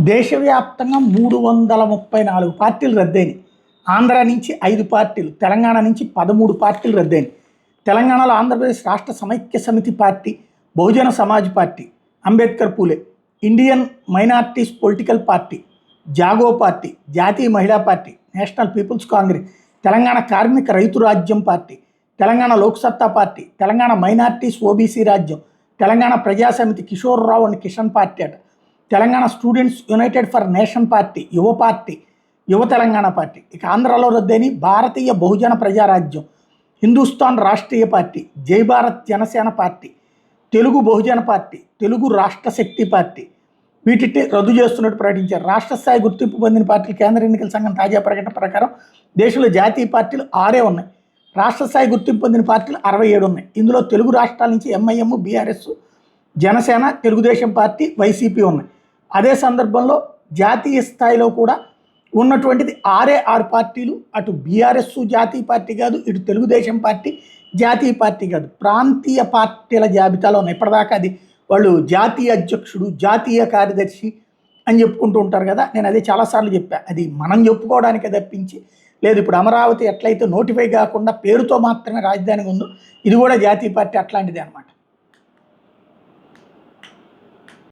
దేశవ్యాప్తంగా 334 పార్టీలు రద్దయినాయి. ఆంధ్ర నుంచి 5 పార్టీలు, తెలంగాణ నుంచి 13 పార్టీలు రద్దయినాయి. తెలంగాణలో Andhra Pradesh Rashtra Samaikya Samithi party, Bahujan Samaj party, Ambedkar Phule, Indian minorities political party, Jago party, Jatiya Mahila party, national people's Congress, Telangana Karmika Rythu Rajyam party, Telangana Loksatta party, Telangana minorities OBC Rajyam, Telangana Prajasamithi Kishore Rao and Kishan party అట, Telangana students united for nation party, Yuva party, Yuva Telangana party. ఇక ఆంధ్రలో రద్దయిన Bharatiya Bahujan Prajarajyam, Hindustan Rashtriya party, Jai Bharat Janasena party, Telugu Bahujan party, Telugu రాష్ట్ర శక్తి పార్టీ వీటిని రద్దు చేస్తున్నట్టు ప్రకటించారు. రాష్ట్ర స్థాయి గుర్తింపు పొందిన పార్టీలు కేంద్ర ఎన్నికల సంఘం తాజా ప్రకటన ప్రకారం దేశంలో జాతీయ పార్టీలు 6 ఉన్నాయి. రాష్ట్ర స్థాయి గుర్తింపు పొందిన పార్టీలు 67 ఉన్నాయి. ఇందులో తెలుగు రాష్ట్రాల నుంచి MIM, BRS, Janasena, Telugu Desam party, YCP ఉన్నాయి. అదే సందర్భంలో జాతీయ స్థాయిలో కూడా ఉన్నటువంటిది 6 పార్టీలు. అటు బీఆర్ఎస్ జాతీయ పార్టీ కాదు, ఇటు తెలుగుదేశం పార్టీ జాతీయ పార్టీ కాదు, ప్రాంతీయ పార్టీల జాబితాలో ఉన్నాయి. ఇప్పటిదాకా అది వాళ్ళు జాతీయ అధ్యక్షుడు, జాతీయ కార్యదర్శి అని చెప్పుకుంటూ ఉంటారు కదా. నేను అదే చాలాసార్లు చెప్పా, అది మనం చెప్పుకోవడానికే తప్పించి లేదు. ఇప్పుడు అమరావతి ఎట్లయితే నోటిఫై కాకుండా పేరుతో మాత్రమే రాజధాని ఉందో, ఇది కూడా జాతీయ పార్టీ అట్లాంటిదే అనమాట.